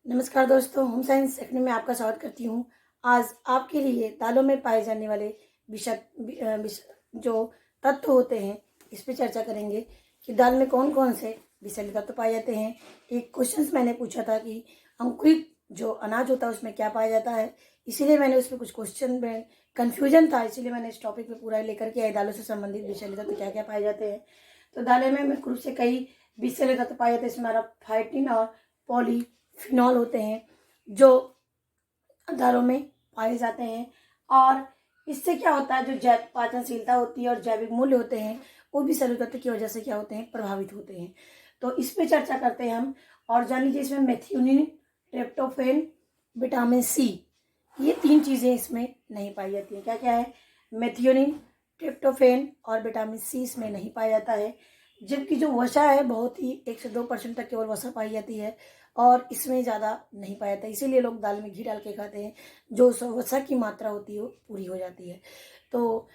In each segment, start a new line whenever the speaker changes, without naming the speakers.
नमस्कार दोस्तों, home science सीखने में आपका स्वागत करती हूँ। आज आपके लिए दालों में पाए जाने वाले जो तत्व होते हैं इस पे चर्चा करेंगे कि दाल में कौन कौन से विषैले तत्व पाए जाते हैं। एक क्वेश्चन मैंने पूछा था कि अंकुरित जो अनाज होता है उसमें क्या पाया जाता है, इसीलिए मैंने उसमें कुछ क्वेश्चन में कन्फ्यूजन था, इसीलिए मैंने इस टॉपिक पे पूरा लेकर के आई। दालों से संबंधित विषैले तत्व क्या क्या पाए जाते हैं। तो दालें में मुख्य रूप से कई विषैले तत्व पाए जाते हैं। इसमें हमारा फाइटिन और पॉलीफिनॉल होते हैं जो दालों में पाए जाते हैं, और इससे क्या होता है, जो जैव पाचनशीलता होती है और जैविक मूल्य होते हैं वो भी सभी तत्व की वजह से क्या होते हैं, प्रभावित होते हैं। तो इस पे चर्चा करते हैं हम। और जान लीजिए इसमें मेथियोनिन, ट्रिप्टोफैन, विटामिन सी, ये 3 चीज़ें इसमें नहीं पाई जाती हैं। क्या क्या है? मेथियोनिन, ट्रिप्टोफैन और विटामिन सी इसमें नहीं पाया जाता है। जबकि जो वसा है बहुत ही 1 से 2% तक केवल वसा पाई जाती है और इसमें ज़्यादा नहीं पाया जाता, इसीलिए लोग दाल में घी डाल के खाते हैं। जो वसा की मात्रा होती है वो पूरी हो जाती है, तो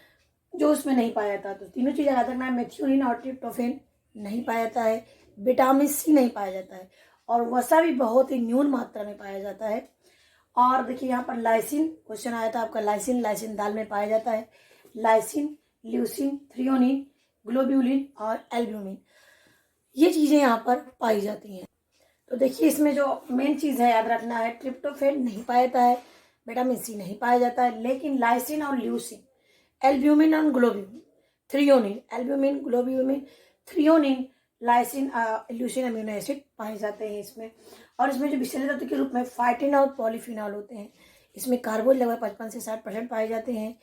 जो उसमें नहीं पाया जाता। तो तीनों चीज़ें याद रखना है, मेथियोनिन और ट्रिप्टोफैन नहीं पाया जाता है, विटामिन सी नहीं पाया जाता है, और वसा भी बहुत ही न्यून मात्रा में पाया जाता है। और देखिए यहाँ पर लाइसिन क्वेश्चन आया था आपका। लाइसिन दाल में पाया जाता है। लाइसिन, ल्यूसिन, थ्रियोनिन, ग्लोब्यूलिन और एल्ब्यूमिन, ये चीज़ें यहाँ पर पाई जाती हैं। तो देखिए इसमें जो मेन चीज़ है याद रखना है, ट्रिप्टोफैन नहीं पाया जाता है, विटामिन सी नहीं पाया जाता है, लेकिन लाइसिन और ल्यूसिन, एल्ब्यूमिन और globulin, threonine, albumin, globulin, threonine, lysine, leucine amino acid पाए जाते हैं इसमें। और इसमें जो विषैले तत्व के रूप में फाइटिन और पॉलीफिनॉल होते हैं, इसमें कार्बोन लगभग 55 से 60% पाए जाते हैं।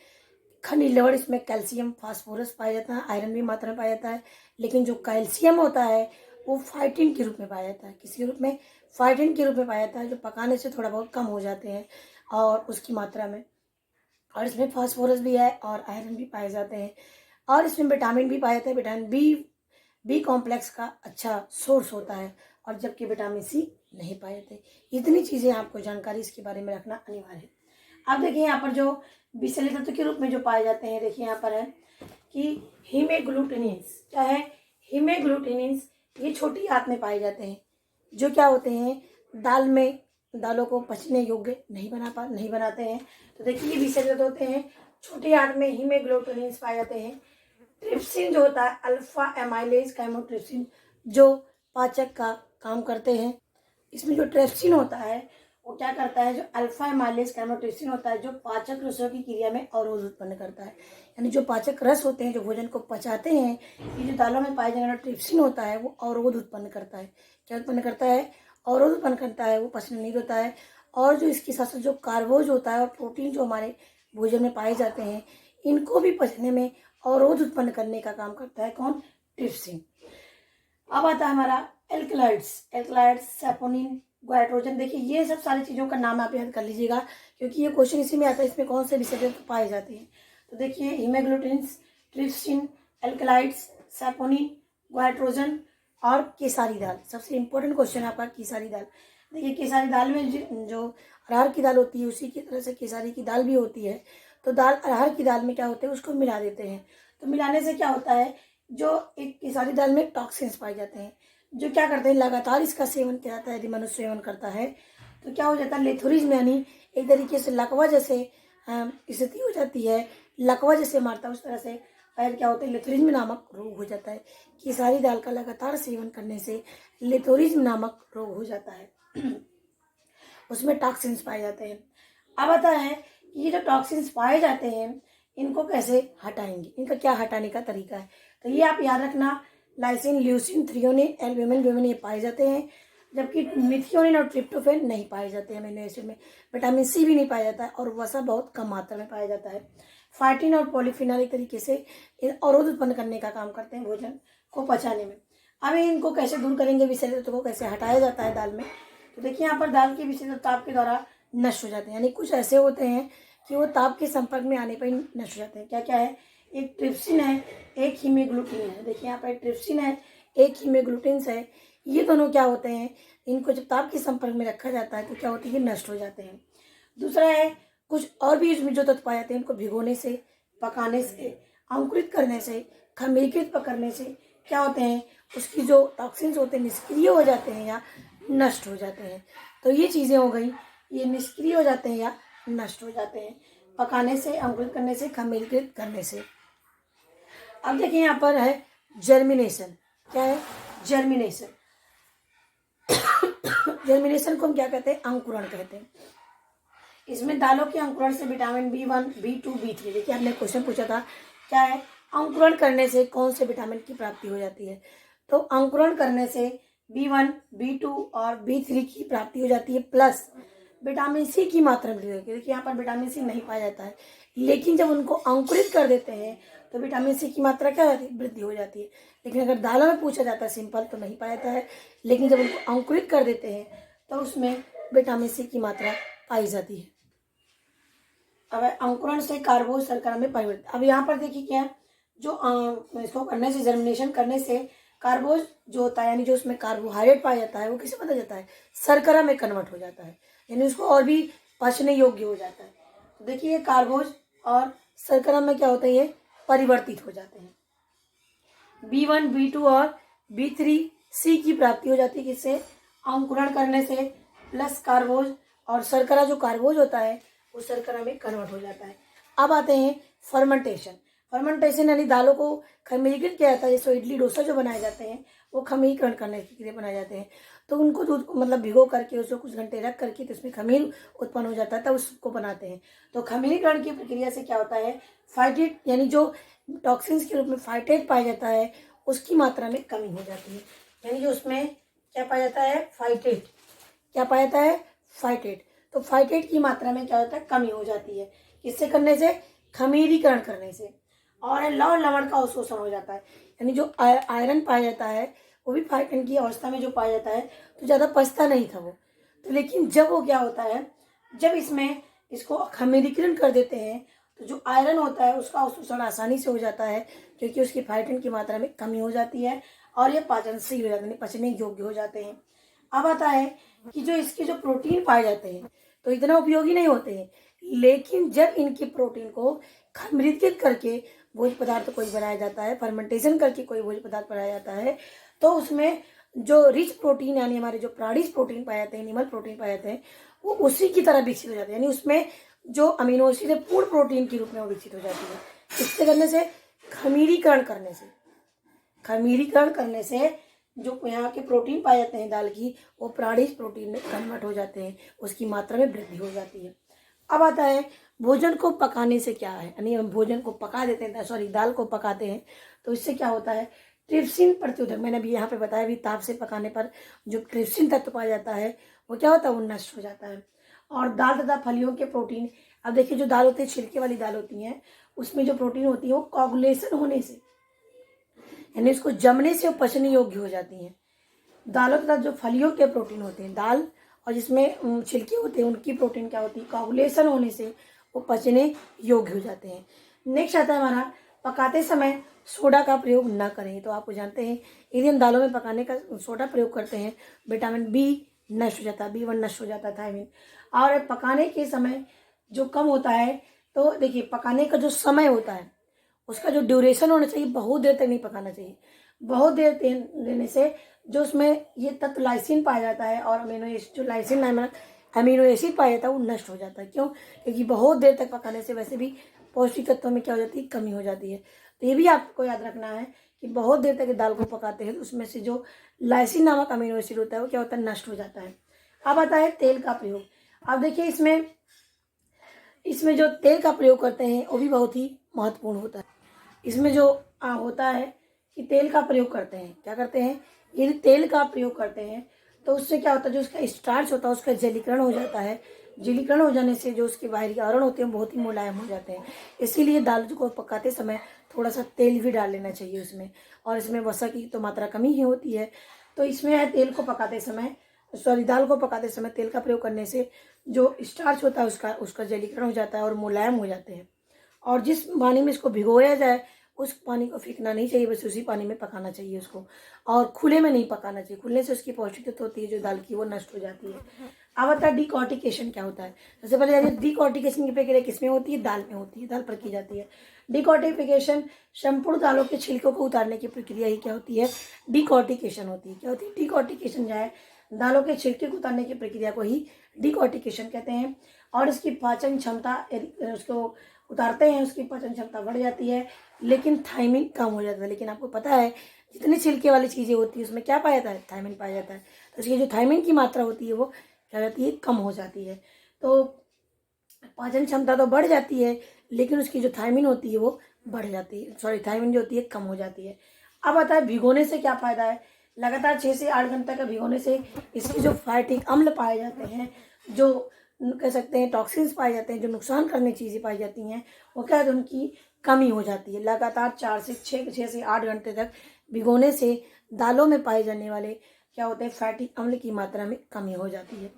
खनिज लवण, इसमें कैल्शियम, फास्फोरस पाया जाता है, आयरन भी मात्रा में पाया जाता है। लेकिन जो कैल्शियम होता है वो फाइटिन के रूप में पाया जाता है। किसी रूप में? फाइटिन के रूप में पाया जाता है, जो पकाने से थोड़ा बहुत कम हो जाते हैं और उसकी मात्रा में। और इसमें फास्फोरस भी है और आयरन भी पाए जाते हैं। और इसमें विटामिन भी पाया जाता है। विटामिन बी कॉम्प्लेक्स का अच्छा सोर्स होता है, और जबकि विटामिन सी नहीं पाए जाते। इतनी चीज़ें आपको जानकारी इसके बारे में रखना अनिवार्य है। अब देखिए यहाँ पर जो विषैले तत्व के रूप में जो पाए जाते हैं, देखिए यहाँ पर है कि हीमेग्लूटिनिन्स। क्या है? हीमेग्लूटिनिन्स, ये छोटी आंत में पाए जाते हैं, जो क्या होते हैं, दालों को पचने योग्य नहीं बनाते हैं। तो देखिए ये विषैले तत्व होते हैं, छोटी आंत में हीमेग्लूटिनिन्स पाए जाते हैं। ट्रिप्सिन जो होता है, अल्फा एमाइलेज कैमोट्रिप्सिन, जो पाचक का काम करते हैं। इसमें जो ट्रिप्सिन होता है वो क्या करता है, जो अल्फा एमाइलेज कैमोट्रिप्सिन होता है, जो पाचक रसों की क्रिया में अवरोध उत्पन्न करता है। यानी जो पाचक रस होते हैं जो भोजन को पचाते हैं, ये जो दालों में पाए जाने वाला ट्रिप्सिन होता है वो अवरोध उत्पन्न करता है। क्या उत्पन्न करता है? अवरोध उत्पन्न करता है, वो पचने नहीं देता है। और जो इसके साथ साथ जो कार्बोज होता है और प्रोटीन जो हमारे भोजन में पाए जाते हैं, इनको भी पचने में अवरोध उत्पन्न करने का काम करता है। कौन? ट्रिप्सिन। अब आता है हमारा एल्कलाइड्स, सैपोनिन, ग्वाइट्रोजन। देखिए ये सब सारी चीज़ों का नाम आप याद कर लीजिएगा, क्योंकि ये क्वेश्चन इसी में आता है, इसमें कौन से विषैले तत्व पाए जाते हैं। तो देखिए हीमोग्लूटिन्स, ट्रिप्सिन, एल्कलाइड्स, सैपोनिन, ग्वाइट्रोजन और केसारी दाल। सबसे इंपॉर्टेंट क्वेश्चन है आपका केसारी दाल। देखिए केसारी दाल में जो अरहर की दाल होती है उसी की तरह से केसारी की दाल भी होती है। तो अरहर की दाल में क्या होते हैं, उसको मिला देते हैं। तो मिलाने से क्या होता है, जो एक केसारी दाल में टॉक्सिन्स पाए जाते हैं, जो क्या करते हैं, लगातार इसका सेवन किया जाता है। यदि मनुष्य सेवन करता है तो क्या हो जाता है, लेथोरिज्म, यानी एक तरीके से लकवा जैसे स्थिति हो जाती है। लकवा जैसे मारता है उस तरह से पैर क्या होता है, लेथोरिज्म नामक रोग हो जाता है। केसारी दाल का लगातार सेवन करने से लेथोरिज्म नामक रोग हो जाता है। उसमें टॉक्सिन्स पाए जाते हैं। अब आता है कि ये जो टॉक्सिन्स पाए जाते हैं इनको कैसे हटाएंगे, इनका क्या हटाने का तरीका है। तो ये आप याद रखना, लाइसिन, ल्यूसिन, थ्रियोनिन, एल्ब्यूमिन, ब्यूमिन ये पाए जाते हैं, जबकि मिथियोनिन और ट्रिप्टोफैन नहीं पाए जाते हैं अमीनो एसिड में। विटामिन सी भी नहीं पाया जाता है, और वसा बहुत कम मात्रा में पाया जाता है। फाइटिन और पॉलीफिनॉल एक तरीके से अवरोध उत्पन्न करने का काम करते हैं भोजन को पचाने में। अब इनको कैसे दूर करेंगे, विषैले तत्वों को कैसे हटाया जाता है दाल में। तो देखिए यहाँ पर दाल के विषैले तत्व ताप के द्वारा नष्ट हो जाते हैं। यानी कुछ ऐसे होते हैं कि वो ताप के संपर्क में आने पर ही नष्ट हो जाते हैं। क्या क्या है? एक ट्रिप्सिन है, एक हीमोग्लूटिन है। देखिए यहाँ पर ट्रिप्सिन है, एक हीमोग्लूटिन है। ये दोनों क्या होते हैं, इनको जब ताप के संपर्क में रखा जाता है तो क्या होती है, नष्ट हो जाते हैं। दूसरा है, कुछ और भी इसमें जो तत्व पाए जाते हैं, इनको भिगोने से, पकाने से, अंकुरित करने से, खमीकृत करने से क्या होते हैं, उसकी जो टॉक्सिन्स होते हैं निष्क्रिय हो जाते हैं या नष्ट हो जाते हैं। तो ये चीज़ें हो गई, ये निष्क्रिय हो जाते हैं या नष्ट हो जाते हैं पकाने से, अंकुरित करने से, खमीरीकृत करने से। अब देखिए यहाँ पर है जर्मिनेशन। क्या है? जर्मिनेशन। जर्मिनेशन को हम क्या कहते हैं? अंकुरण कहते हैं। इसमें दालों के अंकुरण से विटामिन B1, B2, B3, देखिए आपने क्वेश्चन पूछा था क्या है? अंकुरण करने से कौन से विटामिन की प्राप्ति हो जाती है? तो अंकुरण करने से B1, B2 और B3 की प्राप्ति हो जाती है, प्लस विटामिन सी की मात्रा वृद्धि होती है। देखिए यहाँ पर विटामिन सी नहीं पाया जाता है, लेकिन जब उनको अंकुरित कर देते हैं तो विटामिन सी की मात्रा क्या होती है? वृद्धि हो जाती है। लेकिन अगर दालों में पूछा जाता है सिंपल तो नहीं पाया जाता है, लेकिन जब उनको अंकुरित कर देते हैं तो उसमें विटामिन सी की मात्रा पाई जाती है। अब अंकुरण से कार्बोज शर्करा में परिवर्तित। अब यहाँ पर देखिए क्या, जो इसको करने से, जर्मिनेशन करने से कार्बोज जो होता है, यानी जो उसमें कार्बोहाइड्रेट पाया जाता है, वो किसे बदल जाता है? शर्करा में कन्वर्ट हो जाता है, यानी उसको और भी पचने योग्य हो जाता है। तो देखिए ये कार्बोज और शर्करा में क्या होते हैं? ये परिवर्तित हो जाते हैं। B1, B2 और B3, C की प्राप्ति हो जाती है किससे? अंकुरण करने से, प्लस कार्बोज, और शर्करा जो कार्बोज होता है वो शर्करा में कन्वर्ट हो जाता है। अब आते हैं फर्मेंटेशन। फर्मेंटेशन यानी दालों को खमीरीकृत किया जाता है। जैसे इडली डोसा जो बनाए जाते हैं वो खमीरीकरण करने के लिए बनाए जाते हैं। तो उनको दूध मतलब भिगो करके उसको कुछ घंटे रख करके तो उसमें खमीर उत्पन्न हो जाता है, तब उसको बनाते हैं। तो खमीरीकरण की प्रक्रिया से क्या होता है? फाइटेट, यानी जो टॉक्सिन्स के रूप में फाइटेट पाया जाता है उसकी मात्रा में कमी हो जाती है। यानी जो उसमें क्या पाया जाता है? फाइटेट। क्या पाया जाता है? फाइटेट। तो फाइटेट की मात्रा में क्या होता है? कमी हो जाती है। किससे करने से? खमीरीकरण करने से। और लवण लवण का अवशोषण हो जाता है, यानी जो आयरन पाया जाता है वो भी फाइटन की अवस्था में जो पाया जाता है तो ज़्यादा पचता नहीं था वो। तो लेकिन जब वो क्या होता है, जब इसमें इसको खमीरीकरण कर देते हैं तो जो आयरन होता है उसका अवशोषण आसानी से हो जाता है, क्योंकि उसकी फाइटन की मात्रा में कमी हो जाती है और ये पाचनशील हो जाते हैं, पचने योग्य हो जाते हैं। अब आता है कि जो इसके जो प्रोटीन पाए जाते हैं तो इतना उपयोगी नहीं होते हैं, लेकिन जब इनकी प्रोटीन को खमीरीकृत करके भोज्य पदार्थ कोई बनाया जाता है, फर्मेंटेशन करके कोई भोज्य पदार्थ बनाया जाता है, तो उसमें जो रिच प्रोटीन यानी हमारे जो प्राणिज प्रोटीन पाए जाते हैं, एनिमल प्रोटीन पाए जाते हैं, वो उसी की तरह विकसित हो जाते हैं। यानी उसमें जो अमीनो एसिड है पूर्ण प्रोटीन के रूप में वो विकसित हो जाती है। इससे करने से, खमीरीकरण करने से, खमीरीकरण करने से जो यहाँ के प्रोटीन पाए जाते हैं दाल की, वो प्राणिज प्रोटीन में कन्वर्ट हो जाते हैं, उसकी मात्रा में वृद्धि हो जाती है। अब आता है भोजन को पकाने से क्या है, यानी हम भोजन को पका देते हैं, सॉरी दाल को पकाते हैं तो इससे क्या होता है? ट्रिप्सिन प्रतिरोधक। मैंने अभी यहाँ पे बताया भी, ताप से पकाने पर जो ट्रिप्सिन तत्व पाया जाता है वो क्या होता है? वो नष्ट हो जाता है। और दाल तथा फलियों के प्रोटीन, अब देखिए जो दाल होती है, छिलके वाली दाल होती हैं, उसमें जो प्रोटीन होती है वो कोगुलेशन होने से, यानी उसको जमने से वो पचने योग्य हो जाती हैं। दालों तथा जो फलियों के प्रोटीन होते हैं, दाल और जिसमें छिलके होते हैं, उनकी प्रोटीन क्या होती है? कोगुलेशन होने से वो पचने योग्य हो जाते हैं। नेक्स्ट आता है हमारा, पकाते समय सोडा का प्रयोग ना करें। तो आपको जानते हैं यदि हम दालों में पकाने का सोडा प्रयोग करते हैं, विटामिन B नष्ट हो जाता है, B1 नष्ट हो जाता है, थायमिन। और पकाने के समय जो कम होता है, तो देखिए पकाने का जो समय होता है उसका जो ड्यूरेशन होना चाहिए, बहुत देर तक नहीं पकाना चाहिए। बहुत देर देने से जो उसमें ये तत्व लाइसिन पाया जाता है और अमीनो एसिड, जो लाइसिन नामक अमीनो एसिड पाया जाता है वो नष्ट हो जाता है। क्यों? क्योंकि बहुत देर तक पकाने से वैसे भी पौष्टिक तत्वों में क्या हो जाती है? कमी हो जाती है। तो ये भी आपको याद रखना है कि बहुत देर तक दाल को पकाते हैं तो उसमें से जो लाइसिन नामक अमीनो एसिड होता है वो क्या होता है? नष्ट हो जाता है। अब आता है तेल का प्रयोग। अब देखिए इसमें जो तेल का प्रयोग करते हैं वो भी बहुत ही महत्वपूर्ण होता है। इसमें जो होता है कि तेल का प्रयोग करते हैं, क्या करते हैं? यदि तेल का प्रयोग करते हैं तो उससे क्या होता है? जो उसका स्टार्च होता है उसका जलीकरण हो जाता है। जलीकरण हो जाने से जो उसके बाहरी आवरण होते हैं बहुत ही मुलायम हो जाते हैं। इसीलिए दाल को पकाते समय थोड़ा सा तेल भी डाल लेना चाहिए उसमें, और इसमें वसा की तो मात्रा कमी ही होती है। तो इसमें है तेल को पकाते समय, सॉरी दाल को पकाते समय तेल का प्रयोग करने से जो स्टार्च होता है उसका जलीकरण हो जाता है और मुलायम हो जाते हैं। और जिस पानी में इसको भिगोया जाए उस पानी को फेंकना नहीं चाहिए, बस उसी पानी में पकाना चाहिए उसको, और खुले में नहीं पकाना चाहिए। खुलने से उसकी पौष्टिक तत्व होती है जो दाल की वो नष्ट हो जाती है। अब आता है डीकॉर्टिकेशन क्या होता है। सबसे पहले जानिए डीकॉर्टिकेशन की प्रक्रिया किसमें होती है? दाल में होती है, दाल पर की जाती है। डीकॉर्टिफिकेशन संपूर्ण दालों के छिलकों को उतारने की प्रक्रिया ही क्या होती है? डीकॉर्टिकेशन होती है। क्या होती है? डीकॉर्टिकेशन जो है दालों के छिलके को उतारने की प्रक्रिया को ही डिकॉर्टिकेशन कहते हैं। और इसकी पाचन क्षमता, उसको उतारते हैं उसकी पाचन क्षमता बढ़ जाती है, लेकिन थायमिन कम हो जाता है। लेकिन आपको पता है जितनी छिलके वाली चीज़ें होती है उसमें क्या पाया जाता है, थायमिन पाया जाता है। तो इसकी जो थायमिन की मात्रा होती है वो क्या हो जाती है, कम हो जाती है। तो पाचन क्षमता तो बढ़ जाती है, लेकिन उसकी जो थायमिन होती है वो बढ़ जाती है, सॉरी थायमिन जो होती है कम हो जाती है। अब आता है भिगोने से क्या फ़ायदा है। लगातार 6 से 8 घंटे का भिगोने से इसके जो फाइटिक अम्ल पाए जाते हैं, जो कह सकते हैं टॉक्सिन्स पाए जाते हैं, जो नुकसान करने चीज़ें पाई जाती हैं, वो क्या है, उनकी कमी हो जाती है। लगातार 4 से 6 घंटे तक भिगोने से दालों में पाए जाने वाले क्या होते हैं, फैटी अम्ल की मात्रा में कमी हो जाती है।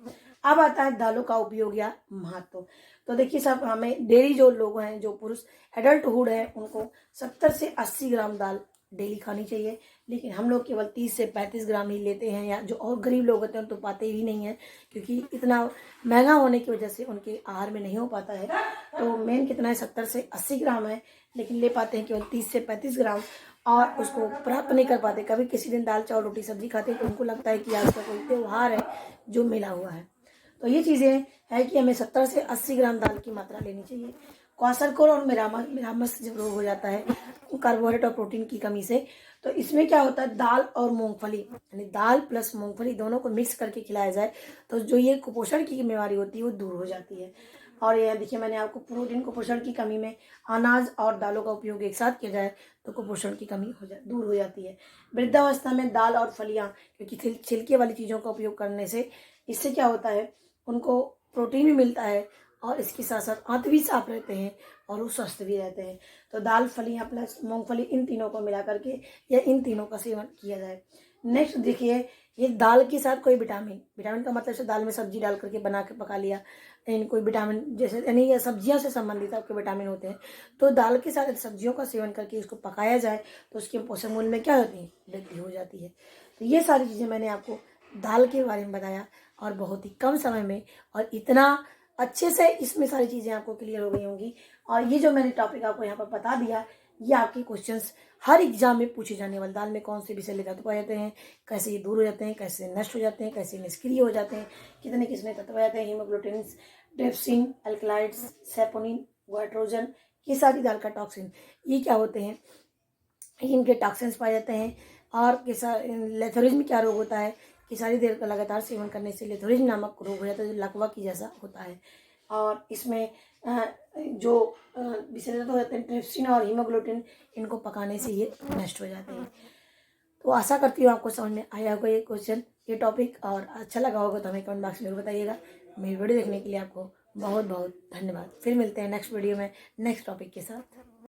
अब आता है दालों का उपयोग या महत्व। तो देखिए साहब, हमें डेली जो लोग हैं, जो पुरुष एडल्टहुड है, उनको 70 से 80 ग्राम दाल डेली खानी चाहिए। लेकिन हम लोग केवल 30 से 35 ग्राम ही लेते हैं, या जो और गरीब लोग होते हैं तो पाते ही नहीं हैं, क्योंकि इतना महंगा होने की वजह से उनके आहार में नहीं हो पाता है। तो मेन कितना है, 70 से 80 ग्राम है, लेकिन ले पाते हैं केवल 30 से 35 ग्राम, और उसको प्राप्त नहीं कर पाते। कभी किसी दिन दाल चावल रोटी सब्जी खाते हैं तो उनको लगता है कि आज का कोई त्योहार है जो मिला हुआ है। तो ये चीज़ें है कि हमें 70 से 80 ग्राम दाल की मात्रा लेनी चाहिए। क्वाशरकोर और मिरामस जब रोग हो जाता है कार्बोहाइड्रेट और प्रोटीन की कमी से, तो इसमें क्या होता है, दाल और मूंगफली, यानी दाल प्लस मूंगफली दोनों को मिक्स करके खिलाया जाए तो जो ये कुपोषण की बीमारी होती है वो दूर हो जाती है। और ये देखिए, मैंने आपको प्रोटीन कुपोषण की कमी में अनाज और दालों का उपयोग एक साथ किया जाए तो कुपोषण की कमी दूर हो जाती है। वृद्धावस्था में दाल और फलियाँ, क्योंकि छिलके वाली चीज़ों का उपयोग करने से इससे क्या होता है, उनको प्रोटीन भी मिलता है, और इसके साथ साथ आंत भी साफ रहते हैं और वो स्वस्थ भी रहते हैं। तो दाल, फलियाँ प्लस मूंगफली, इन तीनों को मिला करके या इन तीनों का सेवन किया जाए। नेक्स्ट देखिए, ये दाल के साथ कोई विटामिन का मतलब से दाल में सब्जी डाल करके बना के पका लिया, यानी कोई विटामिन जैसे, यानी ये सब्जियां से संबंधित आपके विटामिन होते हैं, तो दाल के साथ सब्जियों का सेवन करके इसको पकाया जाए तो उसके पोषण मूल्य में क्या होती है, वृद्धि हो जाती है। तो ये सारी चीज़ें मैंने आपको दाल के बारे में बताया, और बहुत ही कम समय में, और इतना अच्छे से इसमें सारी चीज़ें आपको क्लियर हो गई होंगी। और ये जो मैंने टॉपिक आपको यहाँ पर बता दिया, ये आपके क्वेश्चंस हर एग्जाम में पूछे जाने वाले, दाल में कौन से विषैले तत्व पाए जाते हैं, कैसे ये दूर हो जाते हैं, कैसे नष्ट हो जाते हैं, कैसे निष्क्रिय हो जाते हैं, कितने कितने तत्व पाए जाते हैं, haemoglobin, trypsin, alkaloids, saponin, goitrogen, ये सारी दाल का टॉक्सिन ये क्या होते हैं, इनके टॉक्सिन्स पाए जाते हैं। और लेथोरिज्म क्या रोग होता है कि सारी देर का लगातार सेवन करने से लेथोरिज्म नामक रोग हो जाता है, जो लकवा की जैसा होता है। और इसमें जो विषैले तत्व होते हैं, ट्रिप्सिन और हीमोग्लोबिन, इनको पकाने से ये नष्ट हो जाते हैं। तो आशा करती हूँ आपको समझ में आया होगा ये क्वेश्चन, ये टॉपिक, और अच्छा लगा होगा तो हमें कमेंट बॉक्स में जरूर बताइएगा। मेरी वीडियो देखने के लिए आपको बहुत बहुत धन्यवाद। फिर मिलते हैं नेक्स्ट वीडियो में नेक्स्ट टॉपिक के साथ।